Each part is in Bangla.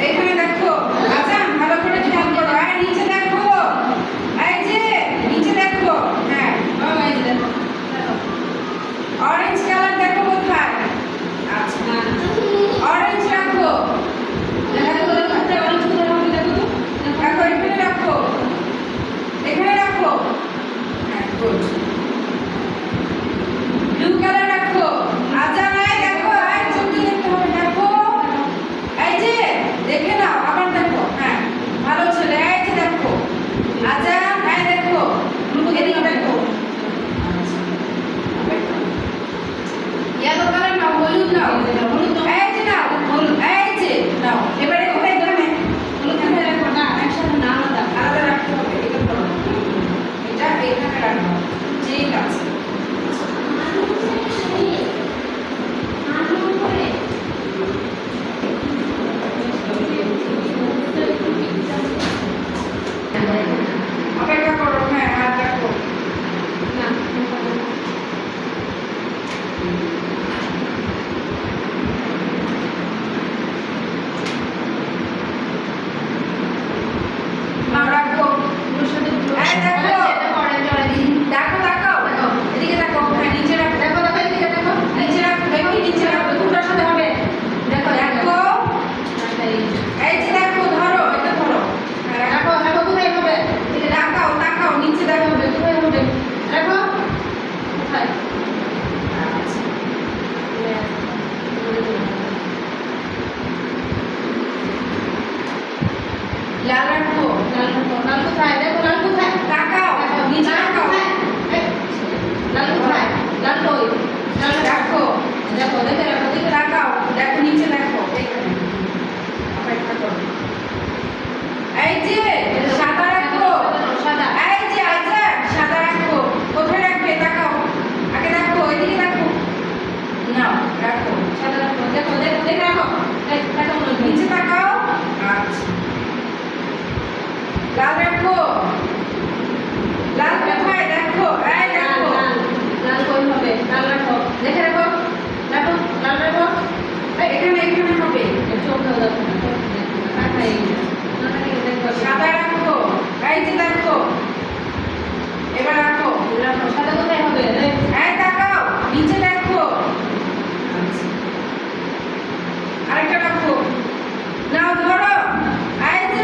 এইখানে দেখো আচ্ছা ভালো করে খেয়াল করো আর নিচে দেখো এই যে নিচে দেখো হ্যাঁ এই যে দেখো অরেঞ্জ কালার দেখো কোথায় আচ্ছা অরেঞ্জ রাখো দেখো কোথায় অরেঞ্জ কালার হবে দেখো তো দেখো এখানে রাখো এখানে রাখো হ্যাঁ গুড ব্লু কালার রাখো আচ্ছা নাই দেখো আর চোখ দিয়ে দেখতে হবে দেখো এই যে দেখে নাও আবার দেখো হ্যাঁ ভালো ছেলে এই যে দেখো আচ্ছা এই দেখো এদিকে দেখো ইয়েলো কালার নাও হলুদ নাও হলুদ এই যে নাও হলুদ এই যে নাও এবারে কোথায় এখানে হলুদ কোথায় রাখো না একসাথে না আলাদা আলাদা রাখতে হবে এটা করো এটা এখানে রাখো ঠিক আছে অপেক্ষা করো হ্যাঁ আর দেখো না নাও রাখো এই দেখো দেখো তাকাও এদিকে দেখো হ্যাঁ নিচে রাখো দেখো দেখো এদিকে দেখো নিচে রাখো বেবি নিচে রাখো কোনটার সাথে হবে দেখো দেখো এই যে দেখো ধরো এটা ধরো রাখো দেখো কোথায় হবে এই তাকাও তাকাও নিচে দেখো হবে কোথায় হবে দেখো কোথায় লাল রাখো লাল কোথায় দেখো লাল কোথায় তাকাও নিচে তাকাও লাল কোথায় লাল কই লাল রাখো দেখো দেখে রাখো দেখে তাকাও দেখো নিচে দেখো এখানে অপেক্ষা করো এই যে সাদা রাখো সাদা এই যে আচ্ছা সাদা রাখো কোথায় রাখবে তাকাও আগে দেখো এদিকে দেখো নাও রাখো সাদা রাখো দেখো দেখো দেখে রাখো দেখো নিচে তাকাও আচ্ছা লাল রাখো লাল কোথায় দেখো এই দেখো লাল কই হবে লাল রাখো দেখে রাখো রাখো লাল রাখো এখানে এখানে হবে চোখ দাও দেখো তাকাই দেখো সাদা রাখো এই যে দেখো এবার রাখো রাখো সাদা কোথায় হবে এই তাকাও নিচে দেখো আরেকটা রাখো নাও ধরো এই যে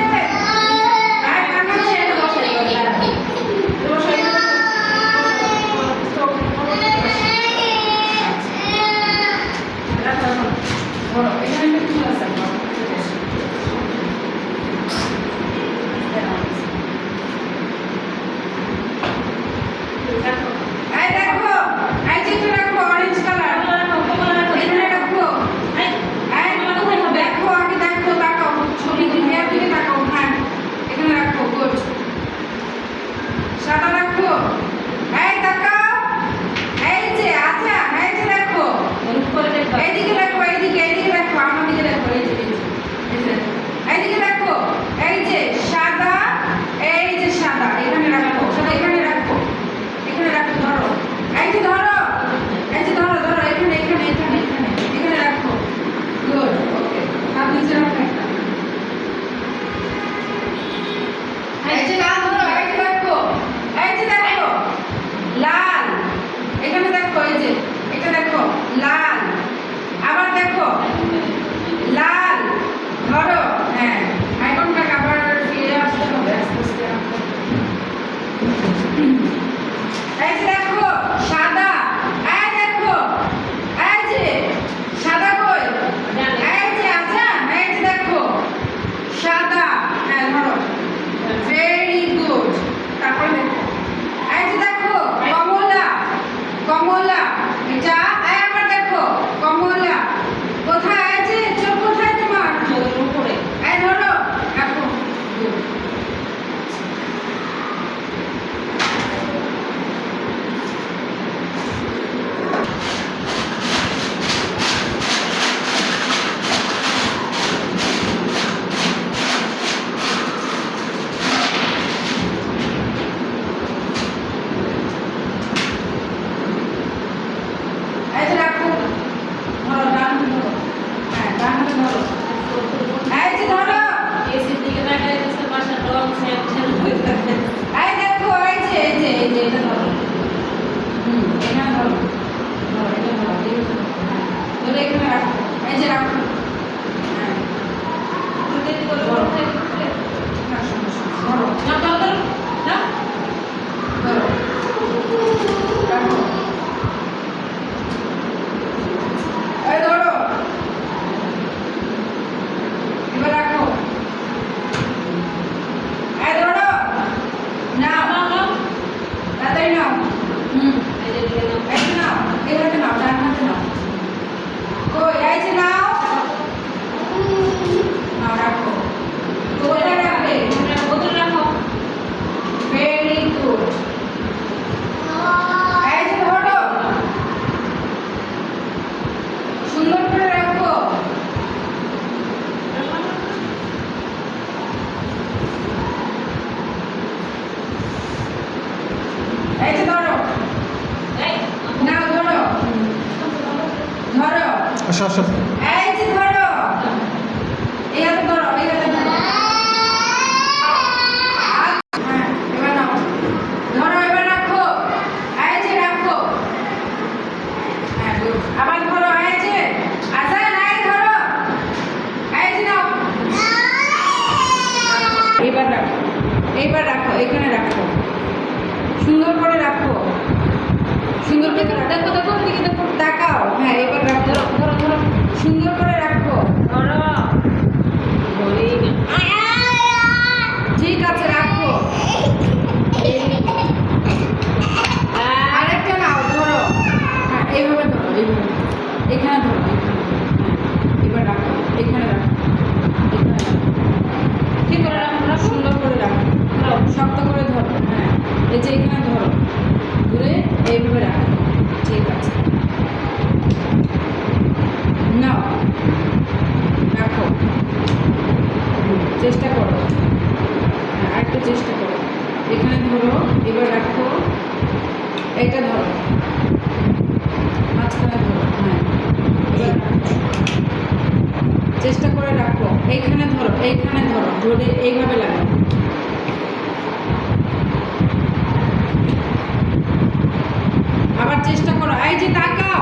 এই যে রাখো। হ্যাঁ। ধরো। না, সমস্যা নেই। ধরো। না, ধরো, ধরো। না। ধরো। রাখো। এই ধরো। এবার রাখো। এই ধরো। নাও, নাও, নাও। তাড়াতাড়ি নাও। এই যে নাও। এই হাতে নাও, ডান হাতে নাও। কই, এই যে নাও। নাও, রাখো। কোথায় রাখবে? বোতল রাখো। Very good. এই যে ধরো। সুন্দর করে রাখো। এই যে ধরো। নাও, ধরো। ধরো। আসো আসো এই যে ধরো। এই হাতে ধরো, এই হাতে ধরো। হ্যাঁ, এবার নাও। ধরো, এবার রাখো। এই যে রাখো। হ্যাঁ, good. আবার ধরো, এই যে। আজান, এই ধরো। এই যে নাও। এবার রাখো। এইবার রাখো, এখানে রাখো। সুন্দর করে রাখো। সুন্দর করে দেখো, দেখো, এদিকে দেখো। তাকাও। হ্যাঁ, এবার রাখো। ধরো, ধরো। সুন্দর করে রাখো। ধরো। ঠিক আছে, রাখো। আরেকটা নাও, ধরো। হ্যাঁ, এইভাবে ধরো, এইভাবে। এখানে ধরো, এখানে ধরো। হ্যাঁ, এবার রাখো। এখানে রাখো। এখানে রাখো। ঠিক করে রাখো, সুন্দর করে রাখো। ধরো, শক্ত করে ধরো। হ্যাঁ, এই যে এখানে ধরো। ধরে এইভাবে রাখো। ঠিক আছে। নাও, রাখো। চেষ্টা করো। হ্যাঁ, আরেকটু চেষ্টা করো। এখানে ধরো, এবার রাখো। এইটা ধরো, মাঝখানে ধরো। হ্যাঁ, এবার রাখো। চেষ্টা করে রাখো। এইখানে ধরো, এইখানে ধরো। ধরে এইভাবে লাগাও। আবার চেষ্টা করো। এই যে তাকাও,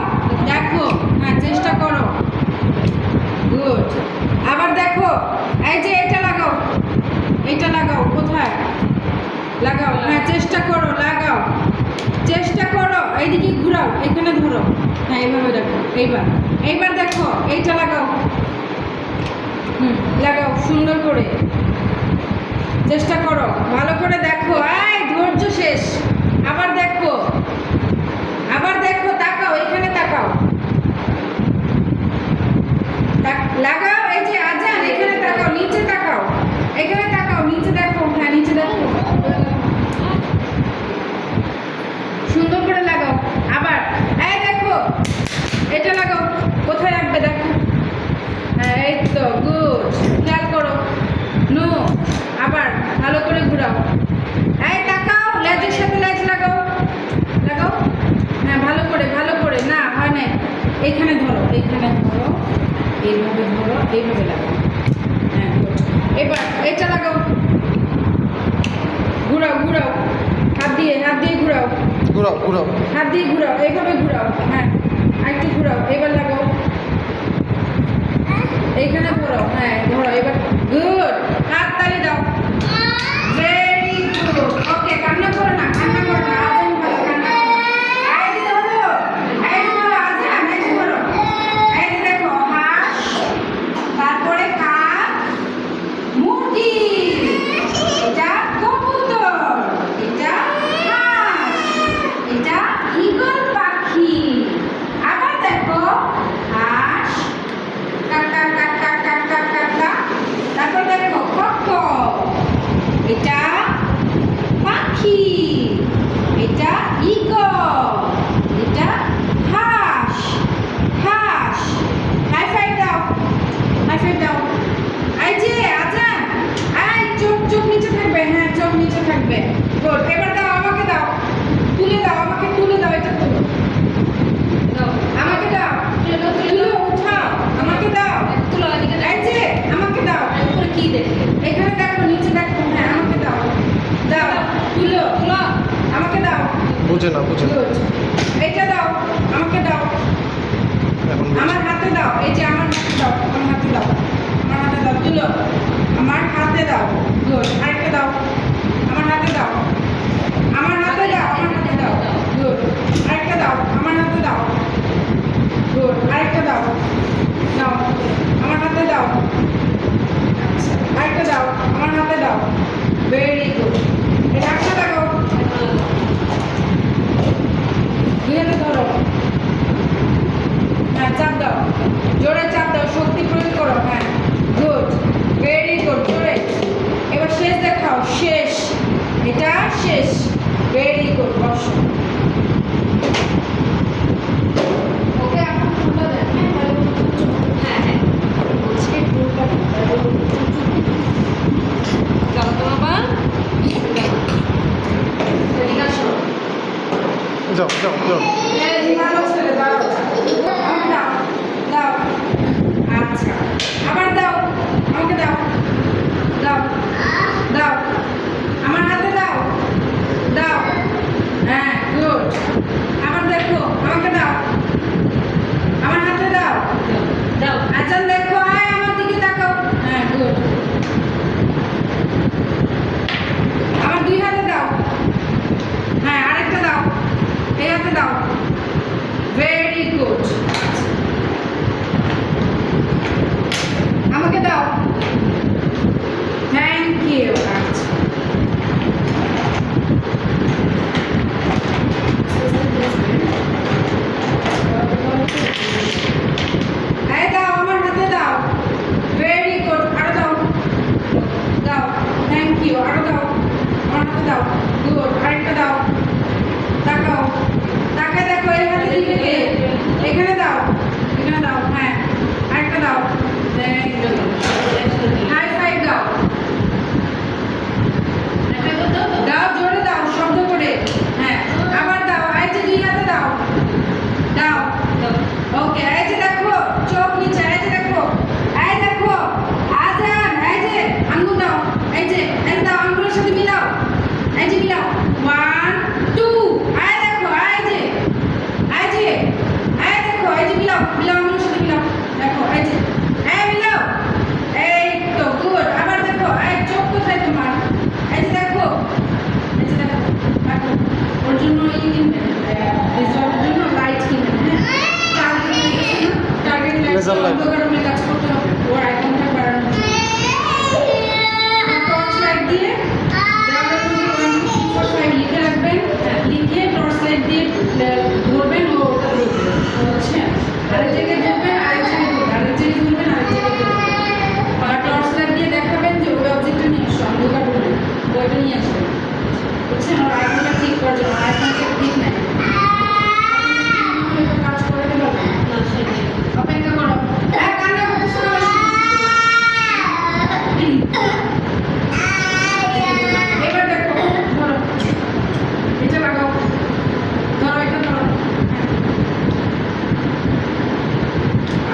দেখো। হ্যাঁ, চেষ্টা করো। গুড। আবার দেখো। এই যে এটা লাগাও। এইটা লাগাও। কোথায় লাগাও? হ্যাঁ, চেষ্টা করো, লাগাও। চেষ্টা করো। এইদিকে ঘুরাও, এখানে ধরো। হ্যাঁ, এইভাবে দেখো। এইবার দেখো। এইটা লাগাও। লাগাও সুন্দর করে। চেষ্টা করো, ভালো করে দেখো। এই ধৈর্য শেষ। আবার দেখো। আবার দেখো, তাকাও, এখানে তাকাও। লাগাও। এই যে আজান, এখানে তাকাও, নিচে তাকাও। এখানে তাকাও, নিচে দেখো। হ্যাঁ, নিচে দেখো। সুন্দর করে লাগাও। আবার এই দেখো, এটা লাগাও। কোথায় রাখবে দেখো। হ্যাঁ, এই তো গুড। খেয়াল করো। নো। আবার ভালো করে ঘুরাও। এই তাকাও, লেজের সাথে লেজ লাগাও। লাগাও। হ্যাঁ, ভালো করে, ভালো করে। না, হয় না। এইখানে ধরো, এইখানে ধরো। এইভাবে ধরো, এইভাবে লাগাও। হ্যাঁ, গুড। এবার এটা লাগাও। ঘুরাও, ঘুরাও। হাত দিয়ে ঘুরাও। ঘুরাও ঘুরাও হাত দিয়ে ঘুরাও, এইভাবে ঘুরাও। হ্যাঁ, আরেকটু ঘুরাও। এবার লাগাও। এইখানে ধরো। হ্যাঁ, ধরো। এবার গুড। হাত তালি দাও। Very good. ওকে, কান্না করো না, কান্না করো না। আজান ভালো, কান্না করো না। এই যে ধরো, এই যে ধরো আজান, এই যে ধরো। এই যে দেখো, হাঁস, তারপরে কাক, মুরগি, এটা কবুতর, এটা হাঁস, এটা ঈগল পাখি। আবার দেখো, হাঁস, কাকা কাকা কাকা কাকা। তারপর দেখো কক্কক, এটা পাখি, এটা ঈগল, এটা হাঁস। হাঁস। হাই ফাইভ দাও, হাই ফাইভ দাও। এই যে আজান, এই চোখ নিচে থাকবে। হ্যাঁ, চোখ নিচে থাকবে। গুড। এবার দাও, আমাকে দাও। তুলে দাও, আমাকে তুলে দাও। এটা তুলো, দাও আমাকে দাও। তুলো, উঠাও, আমাকে দাও। তুলো, এদিকে এই যে আমাকে দাও। উপরে কি দেখে? এখানে দেখো, নিচে দেখো। হ্যাঁ, আমাকে দাও। দাও, তুলো, তুলো, আমাকে দাও। বুঝে না গুড। এইটা দাও, আমাকে দাও। এখন বুঝে। আমার হাতে দাও। এই যে আমার হাতে তুলো আমার হাতে দাও গুড আরেকটা দাও আমার হাতে দাও আমার হাতে দাও আমার হাতে দাও গুড আরেকটা দাও আমার হাতে দাও গুড আরেকটা দাও নাও আমার হাতে দাও আচ্ছা আরেকটা দাও আমার হাতে দাও ভেরি গুড এটা একটা দাও দুই হাতে ধরো হ্যাঁ চাপ দাও জোরে চাপ দাও শক্তি প্রয়োগ করো হ্যাঁ গুড ভেরি গুড জোরে এবার শেষ দেখাও শেষ এটা শেষ ভেরি গুড বসো ওকে আপনি ফুলটা দেন হ্যাঁ হ্যাঁ বলছি ফুলটা দাও তো বাবা এদিকে আসো যাও যাও যাও ভালো ছেলে দাও দাও দাও আচ্ছা আবার দাও আমাকে দাও দাও দাও আমার হাতে দাও দাও হ্যাঁ গুড আবার দেখো আমাকে দাও আমার হাতে দাও দাও আচ্ছা দেখো আয় আমার দিকে তাকাও হ্যাঁ গুড আমার দুই হাতে দাও হ্যাঁ আরেকটা দাও এই হাতে দাও ভেরি গুড আমাকে দাও থ্যাংক ইউ আচ্ছা এই দাও আমার হাতে দাও ভেরি গুড আরো দাও দাও থ্যাংক ইউ আরো দাও আমার হাতে দাও গুড আরেকটা দাও তাকাও তাকায় দেখো এই হাতে দিকে কে এখানে দাও হ্যাঁ আরেকটা দাও হাই ফাইভ দাও দাও জোরে দাও শব্দ করে হ্যাঁ আবার দাও এই যে দুই হাতে দাও দাও ওকে এই যে দেখো চোখ নিচে এই যে দেখো আজান এই যে আঙ্গুল দাও এই দাও আঙ্গুলের সাথে মিলাও এই যে মিলাও 1 2 এই দেখো এই যে মিলাও আঙ্গুলের সাথে মিলাও দেখো এই মিলাও এই তো গুড আবার দেখো এই চোখ কোথায় তোমার এই যে দেখো দেখো ওর জন্য কিনবে রিসর্টের জন্য লাইট কিনবে টার্গেট Laser light. অন্ধকারে কাজ করতে হবে ওর আইকনটা বাড়ানো টর্চ লাইট দিয়ে দেওয়ালের মধ্যে 1 2 3 4 5 লিখে রাখবেন লিখে টর্চ লাইট দিয়ে ধরবেন ও ওটা দেখবে আচ্ছা আরেক জায়গায় ধরবেন আরেক জায়গায় ধরবেন আর টর্চ লাইট দিয়ে দেখাবেন যে ওই অবজেক্টটা নিয়ে আসো অন্ধকার রুমে ওইটা নিয়ে আসবেন বুঝছেন ওর আইকনটা ঠিক করার জন্য আইকনটা ঠিক নাই কাজ করে দেবো না অপেক্ষা করো কান্না করতেছো এবার দেখো ধরো এটা লাগাও ধরো এটা ধরো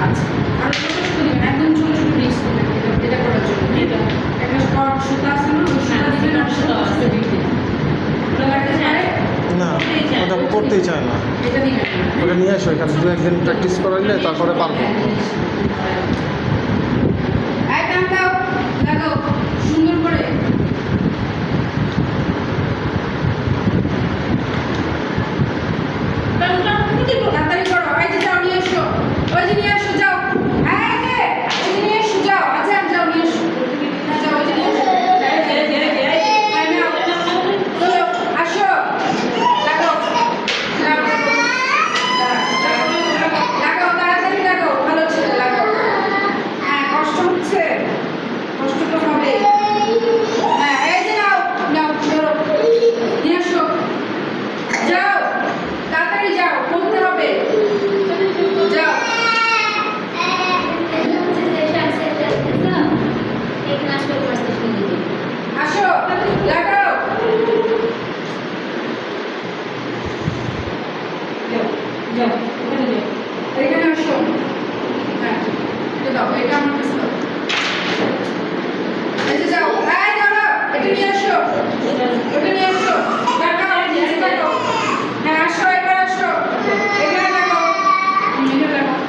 আচ্ছা আর ছোট ছোট দিবেন একদম ছোট ছোট ডিশ এটা করার জন্য এটা একটা স্কট সুতা আছে না ওই সুতা দিবেন আর সুতা আছে দিবেন ওটা লাগতে চায় না ওটা করতেই চায় না এটা দিবেন ওটা নিয়ে আসো এখানে 2-1 দিন প্র্যাকটিস করাইলে তারপরে পারবো এই টান দাও লাগাও সুন্দর করে তাড়াতাড়ি করো এই যে যাও নিয়ে এসো ওই যে নিয়ে এসো যাও এই যে নিয়ে এসো যাও আচ্ছা যাও নিয়ে এসো যাও ওই যে নিয়ে এসো চলো আসো লাগাও লাগাও তাড়াতাড়ি লাগাও ভালো ছেলে লাগাও হ্যাঁ কষ্ট হচ্ছে কষ্ট তো হবে হ্যাঁ এই যে নাও ধরো নিয়ে এসো যাও তাড়াতাড়ি যাও করতে হবে যাও আসো লাগাও যাও ওখানে যাও এখানে আসো হ্যাঁ এটা দাও এটা আমার কাছে দাও এই যে যাও এই ধরো এটা নিয়ে আসো ওটা নিয়ে আসো লাগাও নিচে লাগাও হ্যাঁ আসো এবার আসো এখানে লাগাও এখানে লাগাও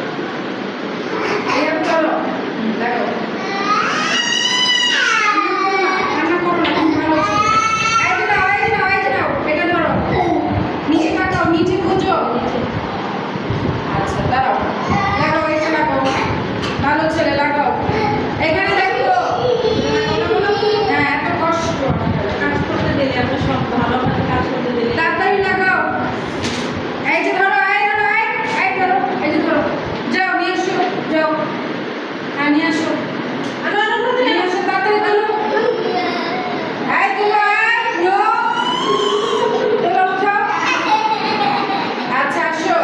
এখানে ধরো লাগাও হ্যাঁ নিয়ে আসো নিয়ে আসো তাড়াতাড়ি তুলো এই তুলো নো তুলো উঠাও আচ্ছা আসো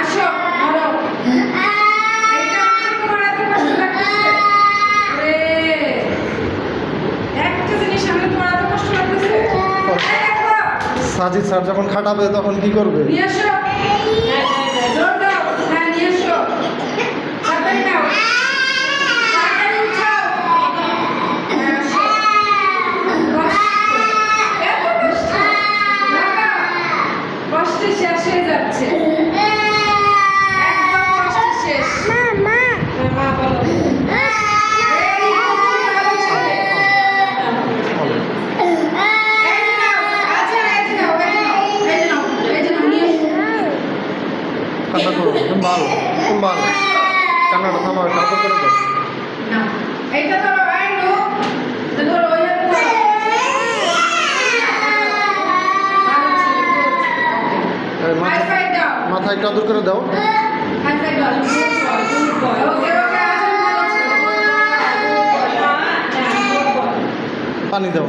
আসো ধরো এইটা তোমার এত কষ্ট লাগতেছে রে একটা জিনিস আমি তোমার এত কষ্ট লাগতেছে এই দেখো সাজিদ স্যার যখন খাটাবে তখন কি করবে? নিয়ে আসো জোর দাও হ্যাঁ নিয়ে আসো তাড়াতাড়ি নাও তাড়াতাড়ি উঠাও হ্যাঁ আসো এত কষ্ট বাবা কষ্টে শেষ হয়ে যাচ্ছে একদম কষ্ট শেষ মা বলো এই ভালো ছেলে বলো। এই নাও আচ্ছা এই নাও নিয়ে এসো কান্না করো, তুমি ভালো, তুমি ভালো। কান্নাটা থামাও, একটু আদর করে দাও। না এইটা ধরো এই নো এটা ধরো ওই হাতে ধরো ভালো ছেলে গুড এই হাই ফাইভ দাও মাথা একটু আদর করে দাও। হাই ফাইভ দাও গুড বয় ওকে ওকে আজ ভালো ছেলে গুড বয় পানি দাও।